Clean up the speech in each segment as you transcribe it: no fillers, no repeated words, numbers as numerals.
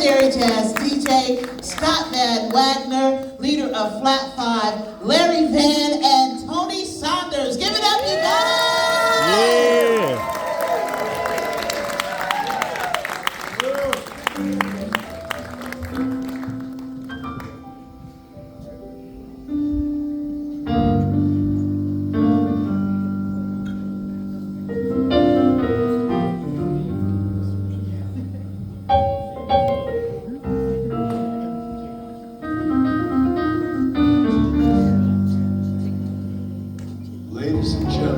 legendary jazz DJ, Scott Van Wagner, leader of Flat Five, Larry Van, and Tony Saunders. Give it up, you guys! Yeah! Ladies and gentlemen,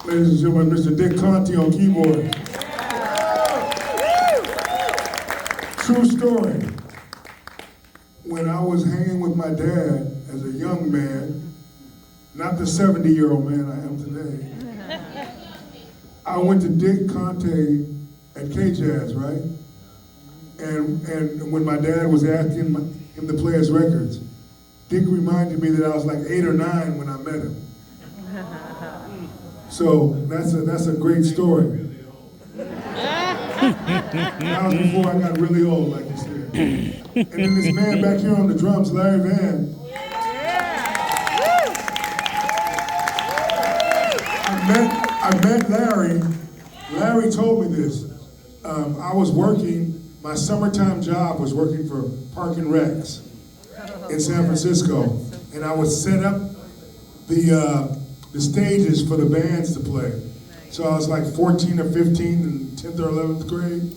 Ladies and gentlemen, Mr. Dick Conti on keyboard. True story. When I was hanging with my dad as a young man, not the 70-year-old man I am today, I went to Dick Conti at K-Jazz, right? And when my dad was asking him to play his records, Dick reminded me that I was like 8 or 9 when I met him. So that's a great story. That was before I got really old, like you said. And then this man back here on the drums, Larry Van. I met Larry. Larry told me this. I was working, my summertime job was working for Park and Recs in San Francisco. And I would set up the stages for the bands to play. So I was like 14 or 15 in 10th or 11th grade,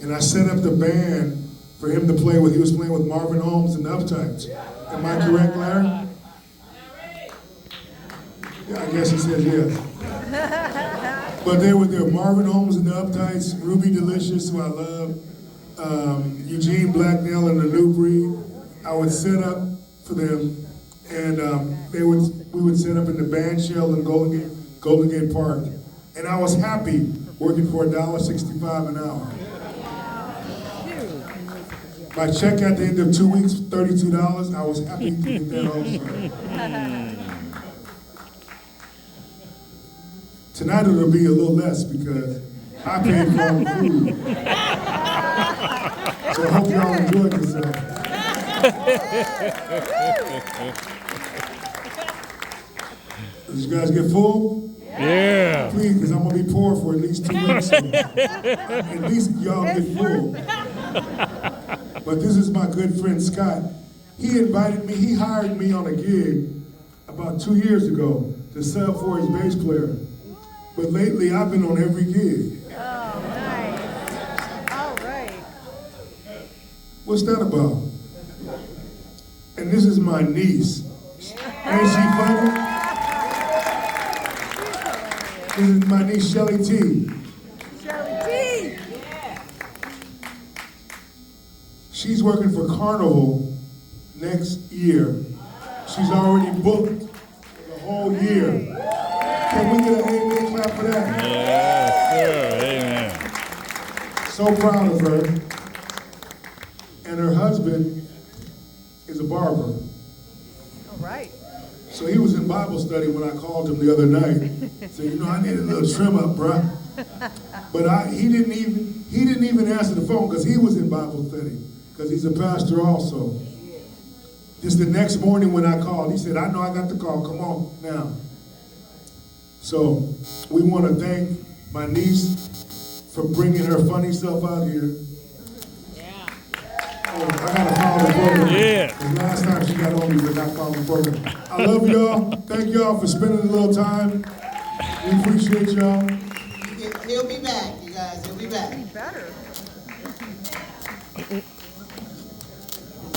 and I set up the band for him to play with. He was playing with Marvin Holmes and the Uptights. Am I correct, Larry? Yeah, I guess he says yes. But they were there, Marvin Holmes and the Uptights, Ruby Delicious, who I love, Eugene Blacknell and the New Breed. I would set up for them, and we would set up in the band shell in Golden Gate Park. And I was happy working for $1.65 an hour. My check at the end of 2 weeks, $32, I was happy to get that also. Tonight it'll be a little less because I paid for all the food. So I hope y'all enjoyed yourself. Did you guys get full? Yeah. Please, because I'm going to be poor for at least 2 weeks. So at least y'all get full. But this is my good friend Scott. He invited me, he hired me on a gig about 2 years ago to sub for his bass player. But lately I've been on every gig. Oh, nice. All right. What's that about? And this is my niece. Ain't she funny? This is my niece, Shelly T. Shelly She's working for Carnival next year. She's already booked the whole year. Can we get an amen clap for that? Yes, sir. Amen. So proud of her. And her husband is a barber. All right. So he was in Bible study when I called him the other night. Said, you know, I need a little trim up, bruh. But he didn't even answer the phone because he was in Bible study, because he's a pastor also. Just the next morning when I called, he said, I know I got the call, come on now. So we want to thank my niece for bringing her funny self out here. Yeah. Oh, I got to follow the program. Yeah. Because last time she got on me for not following the program. I love y'all. Thank y'all for spending a little time. We appreciate y'all. He'll be back, you guys. He'll be back. Be better.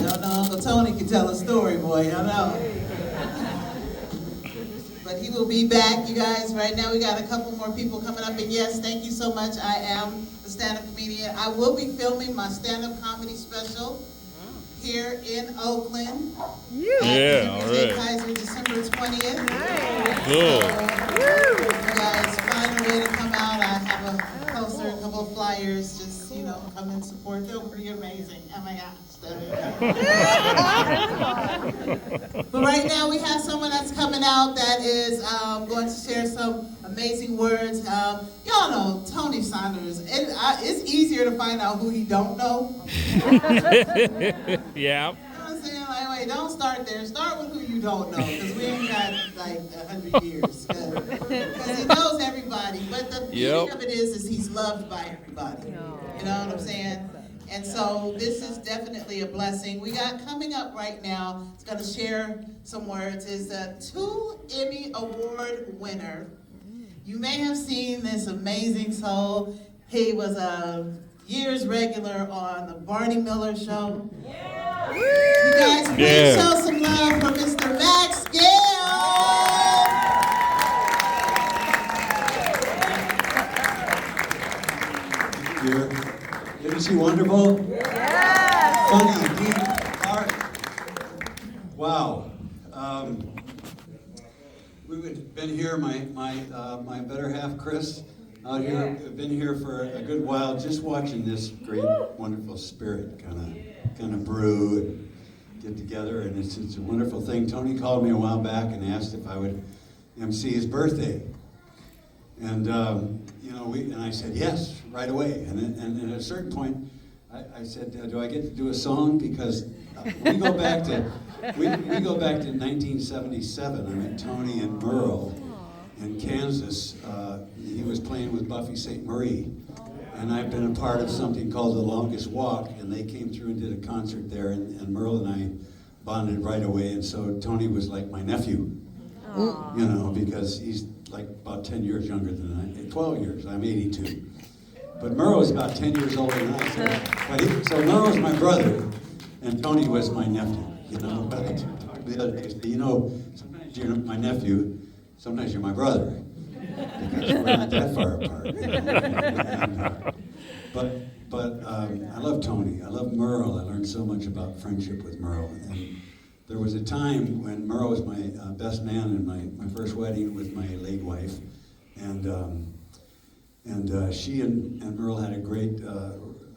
Y'all know Uncle Tony can tell a story, boy. Y'all know. But he will be back, you guys. Right now we got a couple more people coming up. And yes, thank you so much. I am the stand-up comedian. I will be filming my stand-up comedy special here in Oakland. Yeah, all right. Kaiser, December 20th. Cool. So, you guys find a way to come out. I have a poster, a couple of flyers. Just, you know, come and support. They're pretty amazing. Oh my gosh. But right now we have someone that's coming out that is going to share some amazing words. Y'all know Tony Saunders. It's easier to find out who you don't know. Yeah. You know what I'm saying? Like, wait, don't start there. Start with who you don't know, because we ain't got like 100 years. Because he knows everybody. But the beauty of it is he's loved by everybody. You know what I'm saying? And so this is definitely a blessing. We got coming up right now, it's going to share some words, is a 2 Emmy Award winner. You may have seen this amazing soul. He was a years regular on the Barney Miller Show. Yeah. You guys, please show some love for Mr. Max Gale. Isn't she wonderful? Yes. Funny, deep, heart. Wow. We've been here, my better half, Chris, out here. Have been here for a good while, just watching this great, wonderful spirit kind of brew and get together, and it's a wonderful thing. Tony called me a while back and asked if I would MC his birthday, and you know, and I said yes right away. And at a certain point, I said, do I get to do a song? Because we go back to 1977. I met Tony and Merle in Kansas. He was playing with Buffy St. Marie, and I've been a part of something called The Longest Walk, and they came through and did a concert there, and Merle and I bonded right away. And so Tony was like my nephew, you know, because he's like about 10 years younger than I, 12 years. I'm 82. But Merle was about 10 years older than I. So Merle was my brother, and Tony was my nephew. You know, but I talked the other day, you know, sometimes you're my nephew, sometimes you're my brother, because we're not that far apart. You know? But I love Tony. I love Merle. I learned so much about friendship with Merle. And there was a time when Merle was my best man in my first wedding with my late wife, and she and Merle had a great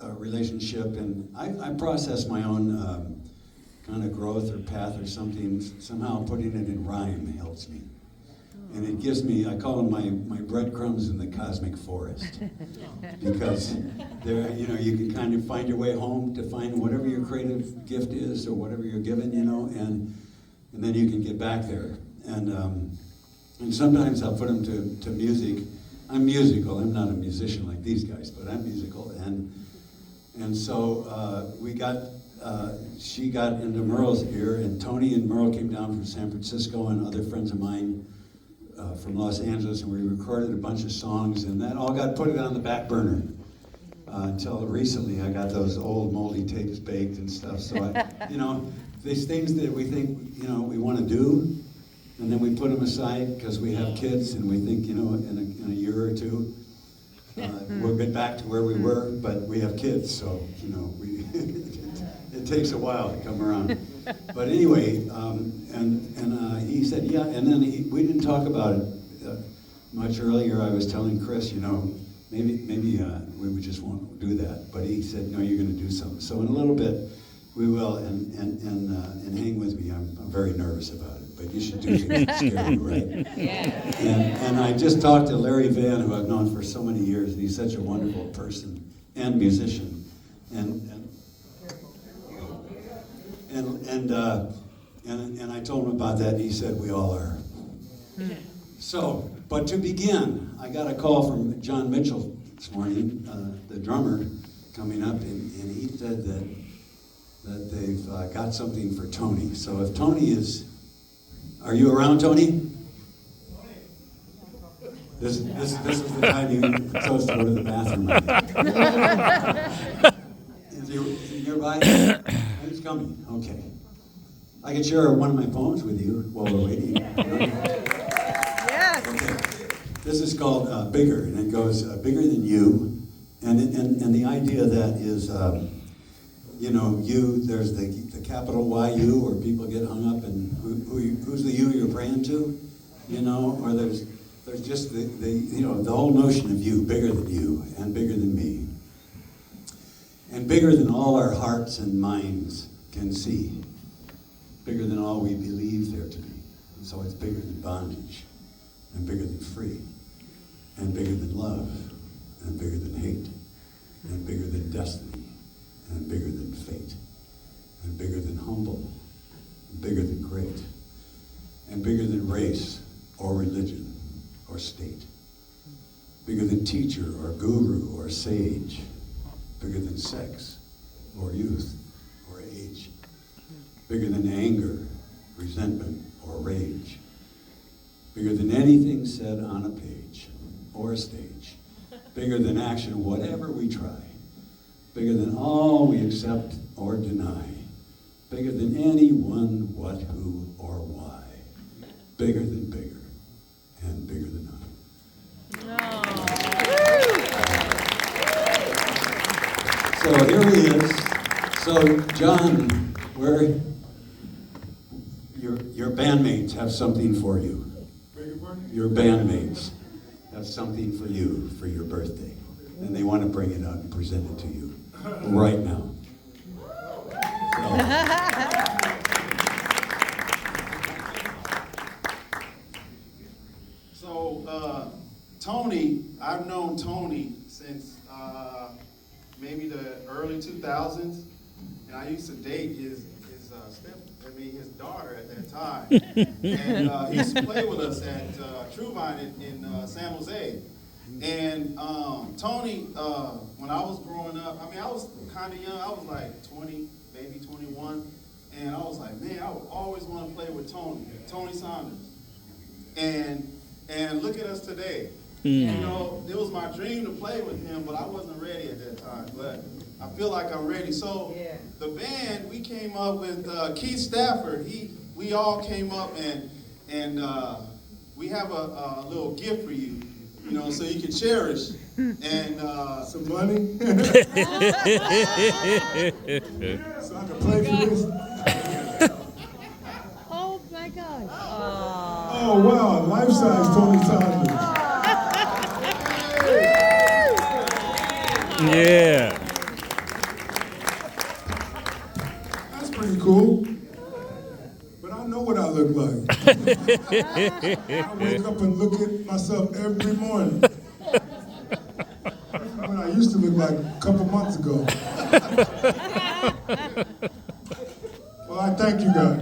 relationship, and I process my own kind of growth or path or something. Somehow putting it in rhyme helps me, and it gives me, I call them my breadcrumbs in the cosmic forest, because there, you know, you can kind of find your way home to find whatever your creative gift is or whatever you're given, you know, and then you can get back there, and sometimes I'll put them to music. I'm musical. I'm not a musician like these guys, but I'm musical, and so she got into Merle's ear, and Tony and Merle came down from San Francisco, and other friends of mine from Los Angeles, and we recorded a bunch of songs, and that all got put on the back burner until recently. I got those old moldy tapes baked and stuff. So you know, these things that we think, you know, we want to do, and then we put them aside because we have kids, and we think, you know, in a year or two, We'll get back to where we were, but we have kids, so, you know, it takes a while to come around. But anyway, he said, yeah, and then we didn't talk about it much earlier. I was telling Chris, you know, maybe we would just won't do that. But he said, no, you're going to do something. So in a little bit, we will, and hang with me. I'm very nervous about it, but you should do things that scare you, right? Yeah. And I just talked to Larry Van, who I've known for so many years, and he's such a wonderful person and musician, and I told him about that, and he said we all are. So, but to begin, I got a call from John Mitchell this morning, the drummer, coming up, and he said that they've got something for Tony. So if Tony is, are you around, Tony? This is the time you're supposed to go to the bathroom. Is he nearby? He's coming. Okay. I can share one of my poems with you while we're waiting. Yes. Okay. This is called Bigger, and it goes bigger than you. And the idea of that is, you know, you, there's the capital Y-U, where people get hung up and who's the you you're praying to, you know, or there's just the you know, the whole notion of you, bigger than you and bigger than me. And bigger than all our hearts and minds can see. Bigger than all we believe there to be. And so it's bigger than bondage, and bigger than free, and bigger than love, and bigger than hate, and bigger than destiny, and bigger than fate, and bigger than humble, and bigger than great, and bigger than race or religion or state, bigger than teacher or guru or sage, bigger than sex or youth or age, bigger than anger, resentment, or rage, bigger than anything said on a page or a stage, bigger than action, whatever we try, bigger than all we accept or deny, bigger than anyone, what, who, or why, bigger than bigger, and bigger than I. So here he is. So John, where your bandmates have something for you. Your bandmates have something for you for your birthday. And they want to bring it out and present it to you right now. So, Tony, I've known Tony since maybe the early 2000s, and I used to date his daughter at that time. And he used to play with us at Truvine in San Jose. And Tony, when I was growing up, I mean, I was kind of young. I was like 20, maybe 21. And I was like, man, I would always want to play with Tony Saunders. And look at us today. You know, it was my dream to play with him, but I wasn't ready at that time. But I feel like I'm ready. So the band, we came up with Keith Stafford. We all came up and we have a little gift for you, you know, so you can cherish. And some money. So I can play for this. Oh my gosh. Oh wow, life-size Tony Saunders. Yeah. That's pretty cool. But I know what I look like. I wake up and look at myself every morning. That's what I used to look like a couple months ago. Well, I thank you guys.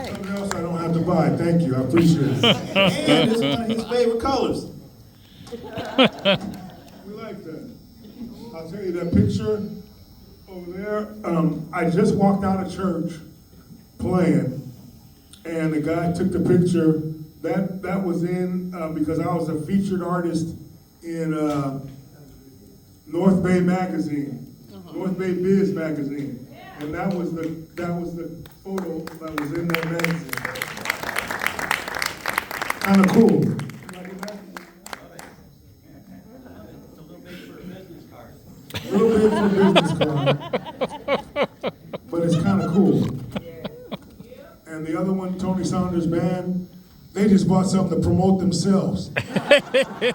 Something else I don't have to buy. Thank you. I appreciate it. and it's one of his favorite colors. We like that. I'll tell you that picture over there. I just walked out of church playing, and the guy took the picture. That was in because I was a featured artist in North Bay Magazine, North Bay Biz Magazine, and that was the photo that was in that magazine. Kind of cool. A little big for a business card, but it's kind of cool. And the other one, Tony Saunders Band, they just bought something to promote themselves. 'Cause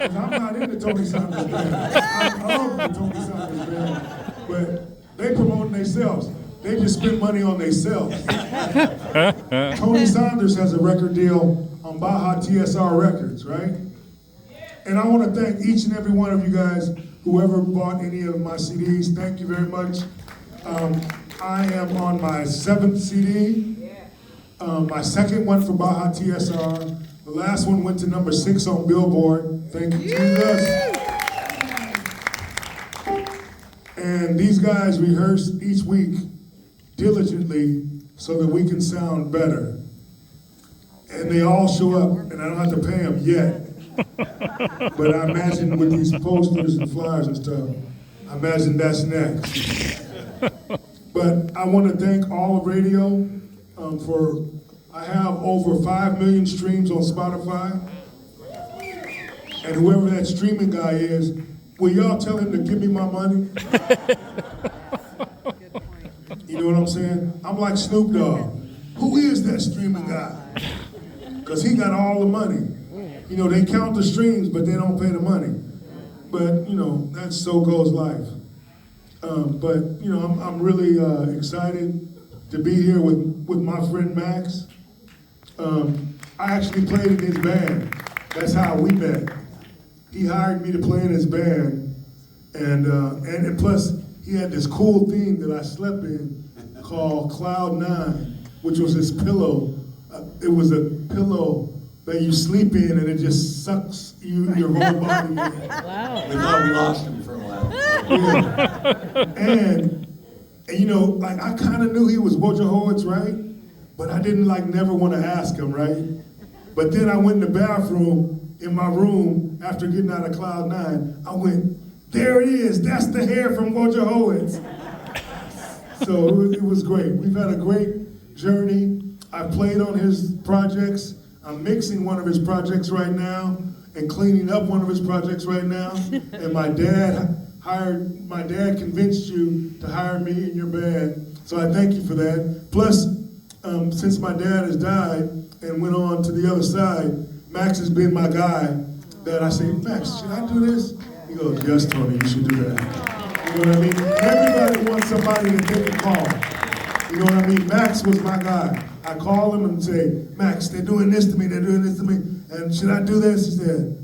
I'm not into Tony Saunders Band. I love the Tony Saunders Band, but they promoting themselves. They just spend money on themselves. Tony Saunders has a record deal on Baja TSR Records, right? And I want to thank each and every one of you guys, whoever bought any of my CDs. Thank you very much. I am on my 7th CD. My second one for Baja TSR. The last one went to number 6 on Billboard. Thank you, Jesus. And these guys rehearse each week diligently so that we can sound better. And they all show up, and I don't have to pay them yet. But I imagine with these posters and flyers and stuff, I imagine that's next. But I want to thank all of radio for, I have over 5 million streams on Spotify. And whoever that streaming guy is, will y'all tell him to give me my money? You know what I'm saying? I'm like Snoop Dogg. Who is that streaming guy? Because he got all the money. You know, they count the streams, but they don't pay the money. But, you know, that's so goes life. But, you know, I'm really excited to be here with my friend Max. I actually played in his band. That's how we met. He hired me to play in his band. And plus, he had this cool theme that I slept in called Cloud 9, which was his pillow. It was a pillow that you sleep in, and it just sucks your whole body in. We thought we lost him for a while. Yeah. And you know, like I kind of knew he was Wojciechowicz, right? But I didn't never want to ask him, right? But then I went in the bathroom in my room after getting out of Cloud 9. I went, there it is. That's the hair from Wojciechowicz. So it was great. We've had a great journey. I played on his projects. I'm mixing one of his projects right now and cleaning up one of his projects right now. And my dad convinced you to hire me in your band. So I thank you for that. Plus, since my dad has died and went on to the other side, Max has been my guy that I say, Max, should I do this? He goes, yes, Tony, you should do that. You know what I mean? Everybody wants somebody to take a call. You know what I mean? Max was my guy. I call him and say, Max, they're doing this to me, and should I do this? He said,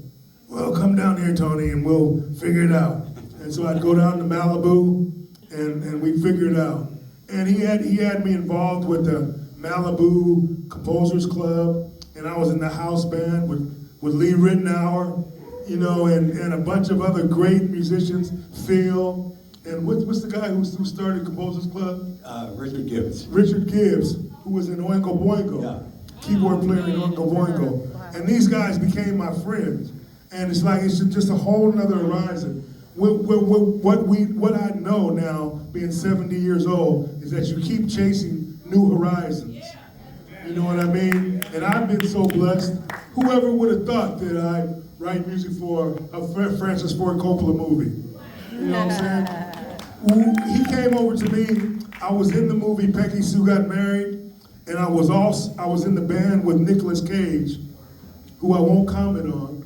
well, come down here, Tony, and we'll figure it out. And so I'd go down to Malibu, and we'd figure it out. And he had me involved with the Malibu Composers Club, and I was in the house band with Lee Rittenauer, you know, and a bunch of other great musicians, Phil, and what's the guy who started Composers Club? Richard Gibbs. Richard Gibbs, who was in Oingo Boingo, keyboard player in Oingo Boingo. And these guys became my friends. And it's just a whole nother horizon. What I know now, being 70 years old, is that you keep chasing new horizons. You know what I mean? And I've been so blessed. Whoever would have thought that I'd write music for a Francis Ford Coppola movie? You know what I'm saying? He came over to me. I was in the movie Peggy Sue Got Married, and I was in the band with Nicolas Cage, who I won't comment on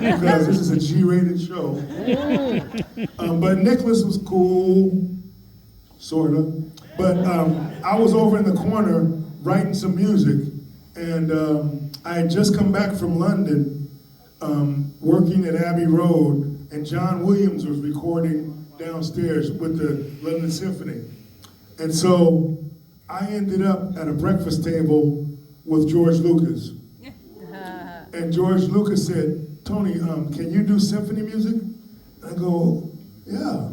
because this is a G-rated show. But Nicolas was cool, sorta. But I was over in the corner writing some music, and I had just come back from London, working at Abbey Road, and John Williams was recording downstairs with the London Symphony. And so I ended up at a breakfast table with George Lucas. And George Lucas said, Tony, can you do symphony music? I go, yeah.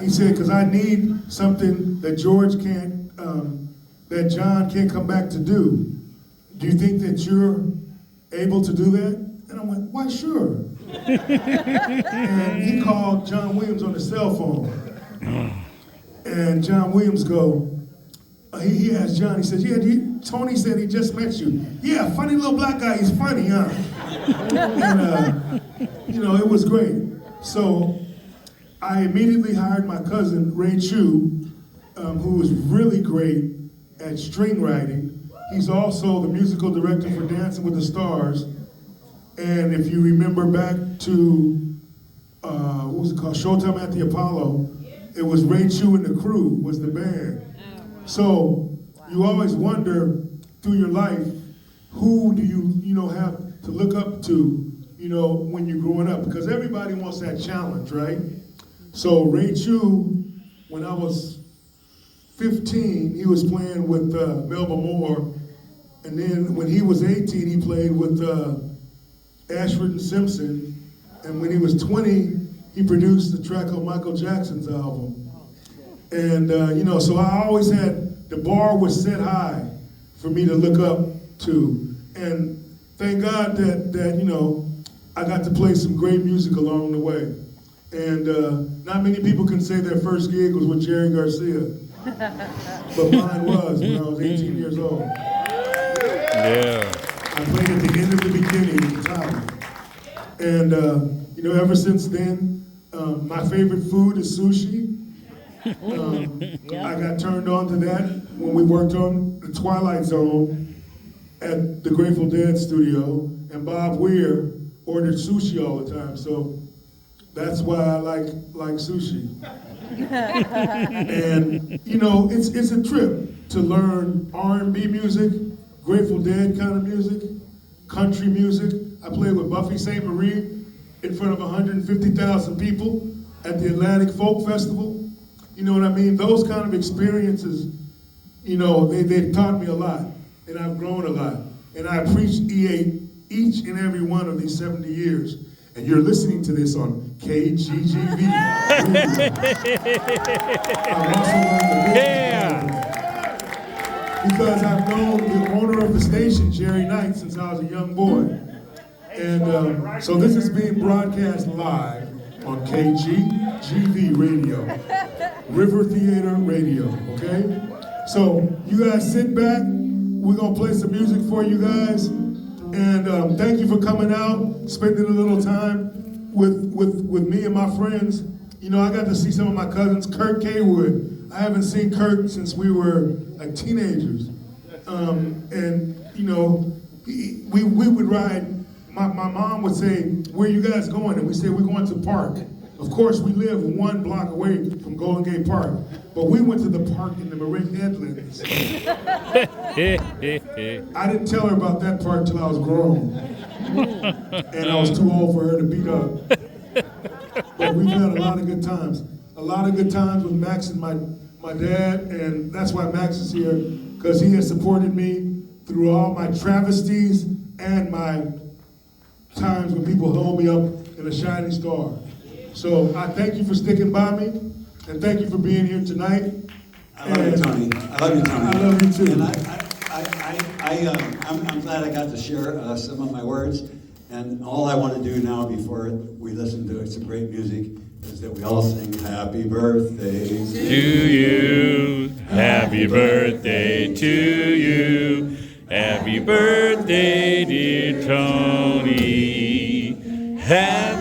He said, because I need something that that John can't come back to do. Do you think that you're able to do that? And I went, why, sure. And he called John Williams on the cell phone. And John Williams go, he asked John, he says, yeah, Tony said he just met you. Yeah, funny little black guy, he's funny, huh? And, it was great. So I immediately hired my cousin, Ray Chu, who was really great at string writing. He's also the musical director for Dancing with the Stars. And if you remember back to, what was it called, Showtime at the Apollo, it was Ray Chu and the Crew was the band. So you always wonder through your life, who do you have to look up to, when you're growing up? Because everybody wants that challenge, right? So Ray Chu, when I was 15, he was playing with Melba Moore. And then when he was 18, he played with Ashford and Simpson. And when he was 20, he produced the track on Michael Jackson's album. And, so I always had, the bar was set high for me to look up to. And thank God that I got to play some great music along the way. And not many people can say their first gig was with Jerry Garcia. But mine was when I was 18 years old. Yeah. I played at the end of the beginning at the top. And, ever since then, my favorite food is sushi. I got turned on to that when we worked on The Twilight Zone at the Grateful Dead studio, and Bob Weir ordered sushi all the time, so that's why I like sushi. And, it's a trip to learn R&B music, Grateful Dead kind of music, country music. I played with Buffy St. Marie in front of 150,000 people at the Atlantic Folk Festival. You know what I mean? Those kind of experiences, they've taught me a lot, and I've grown a lot. And I appreciate each and every one of these 70 years. And you're listening to this on KGGV. I've also learned because I've known the owner of the station, Jerry Knight, since I was a young boy. And so this is being broadcast live on KGGV Radio, River Theater Radio, okay? So you guys sit back. We're gonna play some music for you guys. And thank you for coming out, spending a little time with me and my friends. I got to see some of my cousins, Kurt Kaywood. I haven't seen Kurt since we were like teenagers. We would ride. My mom would say, where you guys going? And we said, we're going to the park. Of course, we live 1 block away from Golden Gate Park, but we went to the park in the Marin Headlands. I didn't tell her about that part until I was grown. And I was too old for her to beat up. But we've had a lot of good times. A lot of good times with Max and my dad, and that's why Max is here, because he has supported me through all my travesties and my times when people hold me up in a shining star. So I thank you for sticking by me, and thank you for being here tonight. I love you, Tony. I love you, Tony. I love you too. And I'm glad I got to share some of my words. And all I want to do now before we listen to some great music is that we all sing happy birthday To you, happy birthday to you, happy birthday, dear Tony. Happy